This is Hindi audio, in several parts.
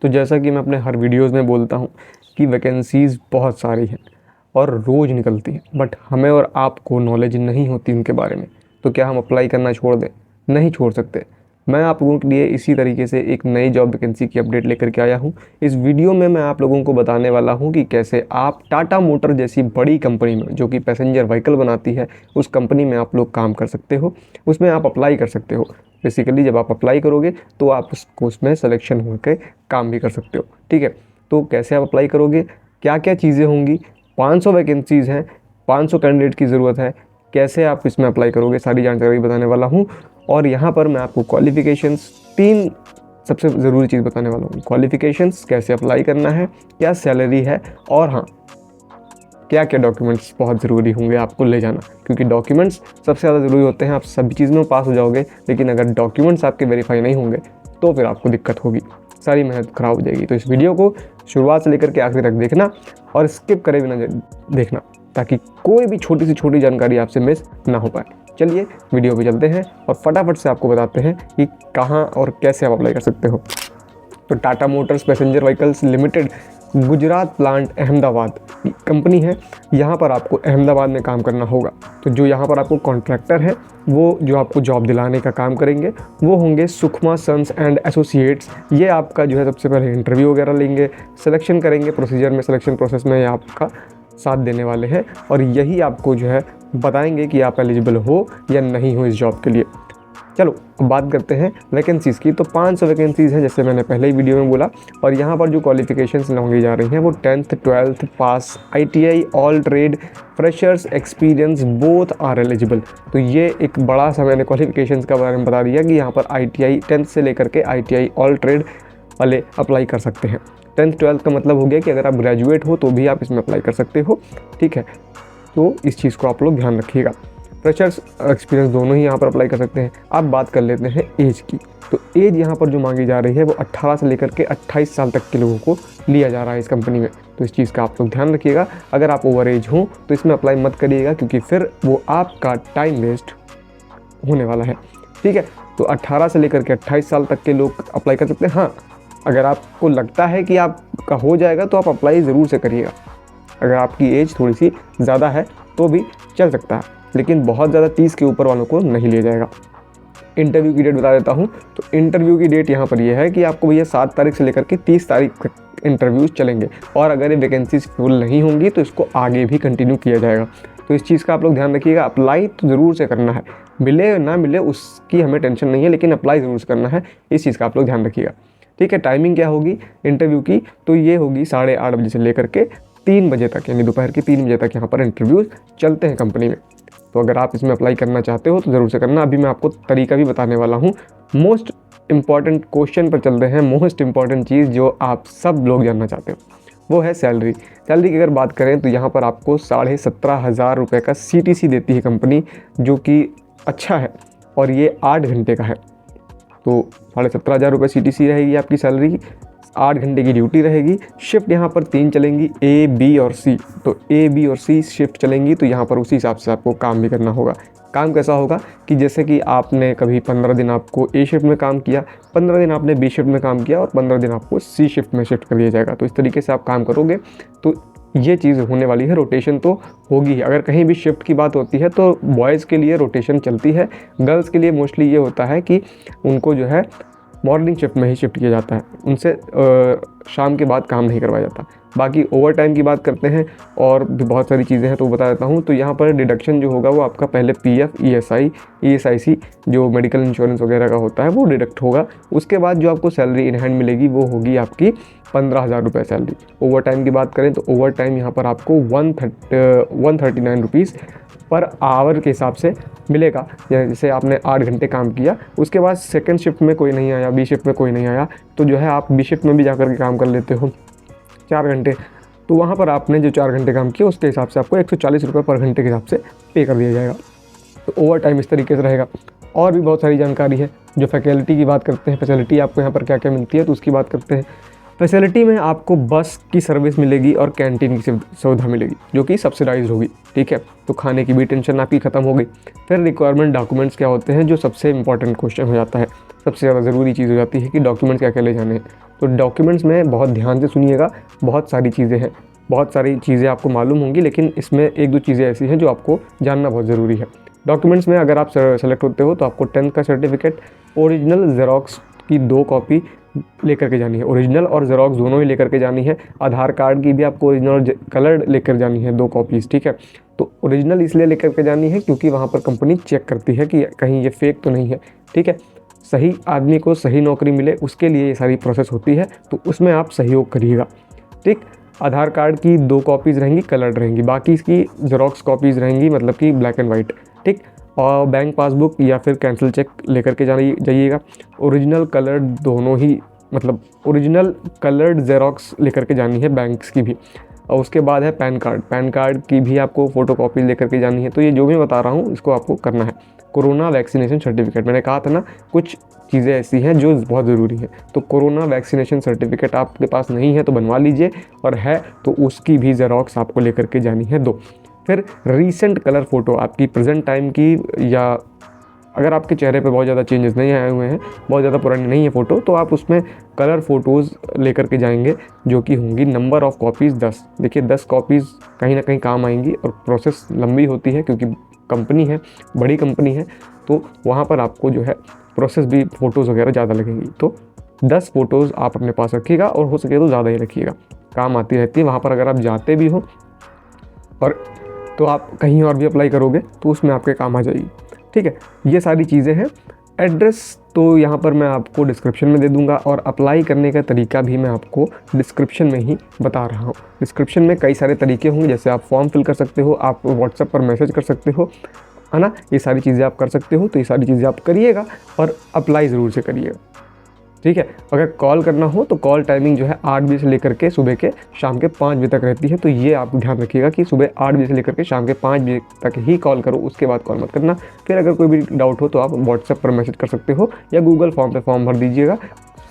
तो जैसा कि मैं अपने हर वीडियोज़ में बोलता हूँ कि वैकेंसीज़ बहुत सारी हैं और रोज़ निकलती हैं, बट हमें और आपको नॉलेज नहीं होती उनके बारे में। तो क्या हम अप्लाई करना छोड़ दें? नहीं छोड़ सकते। मैं आप लोगों के लिए इसी तरीके से एक नई जॉब वैकेंसी की अपडेट लेकर के आया हूँ। इस वीडियो में मैं आप लोगों को बताने वाला हूँ कि कैसे आप टाटा मोटर जैसी बड़ी कंपनी में, जो कि पैसेंजर व्हीकल बनाती है, उस कंपनी में आप लोग काम कर सकते हो, उसमें आप अप्लाई कर सकते हो। बेसिकली जब आप अप्लाई करोगे तो आप उसमें सिलेक्शन होकर काम भी कर सकते हो। ठीक है, तो कैसे आप अप्लाई करोगे, क्या क्या चीज़ें होंगी, 500 वैकेंसीज़ हैं, 500 कैंडिडेट की ज़रूरत है, कैसे आप इसमें अप्लाई करोगे, सारी जानकारी बताने वाला हूँ। और यहाँ पर मैं आपको क्वालिफ़िकेशंस, 3 सबसे ज़रूरी चीज़ बताने वाला हूँ। क्वालिफ़िकेशंस, कैसे अप्लाई करना है, क्या सैलरी है, और हाँ, क्या क्या डॉक्यूमेंट्स बहुत ज़रूरी होंगे आपको ले जाना, क्योंकि डॉक्यूमेंट्स सबसे ज़्यादा ज़रूरी होते हैं। आप सभी चीज़ में पास हो जाओगे, लेकिन अगर डॉक्यूमेंट्स आपके वेरीफाई नहीं होंगे तो फिर आपको दिक्कत होगी, सारी मेहनत ख़राब हो जाएगी। तो इस वीडियो को शुरुआत से लेकर के आखिर तक देखना और स्किप करे बिना देखना, ताकि कोई भी छोटी से छोटी जानकारी आपसे मिस ना हो पाए। चलिए वीडियो पे चलते हैं और फटाफट से आपको बताते हैं कि कहाँ और कैसे आप अप्लाई कर सकते हो। तो Tata Motors passenger vehicles limited, Gujarat plant, Ahmedabad company है। यहाँ पर आपको अहमदाबाद में काम करना होगा। तो जो यहाँ पर आपको कॉन्ट्रैक्टर है, वो जो आपको जॉब दिलाने का काम करेंगे वो होंगे सुखमा सन्स एंड एसोसिएट्स। ये आपका जो है सबसे पहले इंटरव्यू वगैरह लेंगे, सिलेक्शन करेंगे, प्रोसीजर में, सिलेक्शन प्रोसेस में ये आपका साथ देने वाले हैं और यही आपको जो है बताएंगे कि आप एलिजिबल हो या नहीं हो इस जॉब के लिए। चलो अब बात करते हैं वैकेंसीज़ की। तो 500 वैकेंसीज़ हैं, जैसे मैंने पहले ही वीडियो में बोला। और यहाँ पर जो क्वालिफिकेशंस मांगी जा रही हैं वो 10th 12th pass, ITI, all trade, freshers, experience, both are eligible. तो ये एक बड़ा सा मैंने क्वालिफिकेशंस का बारे में बता दिया कि यहाँ पर ITI 10th से लेकर के ITI ऑल ट्रेड वाले अप्लाई कर सकते हैं। 10th 12th का मतलब हो गया कि अगर आप ग्रेजुएट हो तो भी आप इसमें अप्लाई कर सकते हो। ठीक है, तो इस चीज़ को आप लोग ध्यान रखिएगा। फ्रेशर्स, एक्सपीरियंस दोनों ही यहाँ पर अप्लाई कर सकते हैं। अब बात कर लेते हैं एज की। तो एज यहाँ पर जो मांगी जा रही है वो 18 से लेकर के 28 साल तक के लोगों को लिया जा रहा है इस कंपनी में। तो इस चीज़ का आप लोग ध्यान रखिएगा। अगर आप ओवर एज हो तो इसमें अप्लाई मत करिएगा, क्योंकि फिर वो आपका टाइम वेस्ट होने वाला है। ठीक है, तो 18 से लेकर के 28 साल तक के लोग अप्लाई कर सकते हैं। हाँ, अगर आपको लगता है कि आपका हो जाएगा तो आप अप्लाई ज़रूर से करिएगा। अगर आपकी एज थोड़ी सी ज़्यादा है तो भी चल सकता है, लेकिन बहुत ज़्यादा 30 के ऊपर वालों को नहीं लिया जाएगा। इंटरव्यू की डेट बता देता हूँ। तो इंटरव्यू की डेट यहाँ पर यह है कि आपको भैया 7 तारीख से लेकर के 30 तारीख तक इंटरव्यूज़ चलेंगे, और अगर ये वैकेंसीज फुल नहीं होंगी तो इसको आगे भी कंटिन्यू किया जाएगा। तो इस चीज़ का आप लोग ध्यान रखिएगा। अप्लाई तो ज़रूर से करना है, मिले ना मिले उसकी हमें टेंशन नहीं है, लेकिन अप्लाई ज़रूर से करना है, इस चीज़ का आप लोग ध्यान रखिएगा। ठीक है, टाइमिंग क्या होगी इंटरव्यू की, तो ये होगी 8:30 बजे से लेकर के 3 बजे तक, यानी दोपहर के 3 बजे तक यहाँ पर इंटरव्यूज़ चलते हैं कंपनी में। तो अगर आप इसमें अप्लाई करना चाहते हो तो ज़रूर से करना। अभी मैं आपको तरीका भी बताने वाला हूँ। मोस्ट इम्पॉर्टेंट क्वेश्चन पर चलते हैं। मोस्ट इम्पॉर्टेंट चीज़ जो आप सब लोग जानना चाहते हो वो है सैलरी। सैलरी की अगर बात करें तो यहाँ पर आपको 17,500 रुपये का CTC देती है कंपनी, जो कि अच्छा है, और ये 8 घंटे का है। तो 17,500 रुपये CTC रहेगी आपकी सैलरी, 8 घंटे की ड्यूटी रहेगी। शिफ्ट यहाँ पर 3 चलेंगी, A, B और C। तो A, B और C शिफ्ट चलेंगी, तो यहाँ पर उसी हिसाब से आपको काम भी करना होगा। काम कैसा होगा कि जैसे कि आपने कभी 15 दिन आपको A शिफ्ट में काम किया, 15 दिन आपने B शिफ्ट में काम किया और 15 दिन आपको C शिफ्ट में शिफ्ट कर दिया जाएगा। तो इस तरीके से आप काम करोगे तो ये चीज़ होने वाली है। रोटेशन तो होगी ही। अगर कहीं भी शिफ्ट की बात होती है तो बॉयज़ के लिए रोटेशन चलती है, गर्ल्स के लिए मोस्टली ये होता है कि उनको जो है मॉर्निंग शिफ्ट में ही शिफ्ट किया जाता है, उनसे शाम के बाद काम नहीं करवाया जाता। बाकी ओवर टाइम की बात करते हैं और भी बहुत सारी चीज़ें हैं, तो बता देता हूँ। तो यहाँ पर डिडक्शन जो होगा वो आपका पहले PF, ESI, ESIC जो मेडिकल इंश्योरेंस वगैरह का होता है वो डिडक्ट होगा। उसके बाद जो आपको सैलरी इन हैंड मिलेगी वो होगी आपकी 15,000 रुपये सैलरी। ओवर टाइम की बात करें तो ओवर टाइम यहाँ पर आपको 139 रुपीज़ पर आवर के हिसाब से मिलेगा। जैसे आपने 8 घंटे काम किया, उसके बाद सेकंड शिफ्ट में कोई नहीं आया, B शिफ्ट में कोई नहीं आया, तो जो है आप B शिफ्ट में भी जाकर के काम कर लेते हो 4 घंटे, तो वहाँ पर आपने जो 4 घंटे काम किया उसके हिसाब से आपको 140 रुपये पर घंटे के हिसाब से पे कर दिया जाएगा। तो ओवर टाइम इस तरीके से रहेगा। और भी बहुत सारी जानकारी है। जो फैकल्टी की बात करते हैं, फैसिलिटी आपको यहाँ पर क्या क्या मिलती है तो उसकी बात करते हैं। फैसिलिटी में आपको बस की सर्विस मिलेगी और कैंटीन की सुविधा मिलेगी, जो कि सब्सिडाइज होगी। ठीक है, तो खाने की भी टेंशन आपकी ख़त्म हो गई। फिर रिक्वायरमेंट डॉक्यूमेंट्स क्या होते हैं, जो सबसे इंपॉर्टेंट क्वेश्चन हो जाता है, सबसे ज़्यादा ज़रूरी चीज़ हो जाती है कि डॉक्यूमेंट्स क्या क्या ले जाने हैं। तो डॉक्यूमेंट्स में बहुत ध्यान से सुनिएगा, बहुत सारी चीज़ें हैं, बहुत सारी चीज़ें आपको मालूम होंगी, लेकिन इसमें एक दो चीज़ें ऐसी हैं जो आपको जानना बहुत ज़रूरी है। डॉक्यूमेंट्स में अगर आप सेलेक्ट होते हो तो आपको 10th का सर्टिफिकेट, ओरिजिनल जेरोक्स की 2 कॉपी लेकर के जानी है, ओरिजिनल और जेरोक्स दोनों ही लेकर के जानी है। आधार कार्ड की भी आपको ओरिजिनल और कलर्ड लेकर जानी है 2 कॉपीज़, ठीक है। तो ओरिजिनल इसलिए लेकर के जानी है क्योंकि वहाँ पर कंपनी चेक करती है कि कहीं ये फेक तो नहीं है, ठीक है। सही आदमी को सही नौकरी मिले उसके लिए ये सारी प्रोसेस होती है, तो उसमें आप सहयोग करिएगा, ठीक। आधार कार्ड की 2 कॉपीज़ रहेंगी, कलर्ड रहेंगी, बाकी इसकी जेरोक्स कॉपीज़ रहेंगी, मतलब कि ब्लैक एंड वाइट, ठीक। और बैंक पासबुक या फिर कैंसिल चेक लेकर के जाइएगा। ओरिजिनल कलर्ड दोनों ही, मतलब ओरिजिनल कलर्ड जेरोक्स लेकर के जानी है बैंक्स की भी। और उसके बाद है पैन कार्ड की भी आपको फ़ोटो कॉपी लेकर के जानी है। तो ये जो भी बता रहा हूँ इसको आपको करना है। कोरोना वैक्सीनेशन सर्टिफिकेट, मैंने कहा था ना कुछ चीज़ें ऐसी हैं जो बहुत ज़रूरी हैं, तो कोरोना वैक्सीनेशन सर्टिफिकेट आपके पास नहीं है तो बनवा लीजिए, और है तो उसकी भी ज़ेरॉक्स आपको लेकर के जानी है 2। फिर रीसेंट कलर फ़ोटो आपकी प्रेजेंट टाइम की, या अगर आपके चेहरे पे बहुत ज़्यादा चेंजेस नहीं आए हुए हैं, बहुत ज़्यादा पुरानी नहीं है फ़ोटो, तो आप उसमें कलर फ़ोटोज़ लेकर के जाएंगे, जो कि होंगी नंबर ऑफ़ कॉपीज़ 10। देखिए 10 कॉपीज़ कहीं ना कहीं काम आएंगी, और प्रोसेस लंबी होती है क्योंकि कंपनी है, बड़ी कंपनी है, तो वहाँ पर आपको जो है प्रोसेस भी फ़ोटोज़ वगैरह ज़्यादा लगेंगी। तो 10 फ़ोटोज़ आप अपने पास रखिएगा, और हो सके तो ज़्यादा ही रखिएगा, काम आती रहती है। वहाँ पर अगर आप जाते भी हो और तो आप कहीं और भी अप्लाई करोगे तो उसमें आपके काम आ जाएगी, ठीक है। ये सारी चीज़ें हैं। एड्रेस तो यहाँ पर मैं आपको डिस्क्रिप्शन में दे दूँगा, और अप्लाई करने का तरीका भी मैं आपको डिस्क्रिप्शन में ही बता रहा हूँ। डिस्क्रिप्शन में कई सारे तरीके होंगे, जैसे आप फॉर्म फिल कर सकते हो, आप व्हाट्सएप पर मैसेज कर सकते हो, है ना। ये सारी चीज़ें आप कर सकते हो, तो ये सारी चीज़ें आप करिएगा और अप्लाई ज़रूर से करिएगा, ठीक है। अगर कॉल करना हो तो कॉल टाइमिंग जो है 8 बजे से लेकर के सुबह के शाम के 5 बजे तक रहती है। तो ये आप ध्यान रखिएगा कि सुबह 8 बजे से लेकर के शाम के 5 बजे तक ही कॉल करो, उसके बाद कॉल मत करना। फिर अगर कोई भी डाउट हो तो आप व्हाट्सएप पर मैसेज कर सकते हो, या गूगल फॉर्म पे फॉर्म भर दीजिएगा,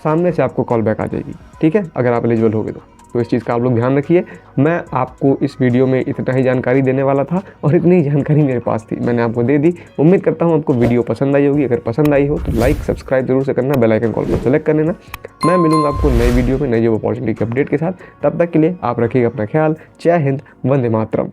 सामने से आपको कॉल बैक आ जाएगी, ठीक है, अगर आप एलिजिबल होगे तो इस चीज़ का आप लोग ध्यान रखिए। मैं आपको इस वीडियो में इतना ही जानकारी देने वाला था, और इतनी ही जानकारी मेरे पास थी, मैंने आपको दे दी। उम्मीद करता हूँ आपको वीडियो पसंद आई होगी। अगर पसंद आई हो तो लाइक सब्सक्राइब जरूर से करना, बेल आइकन कॉल को सेलेक्ट कर लेना। मैं मिलूंगा आपको नई वीडियो में नई जॉब अपॉर्चुनिटी के अपडेट के साथ। तब तक के लिए आप रखिएगा अपना ख्याल। जय हिंद, वंदे मातरम।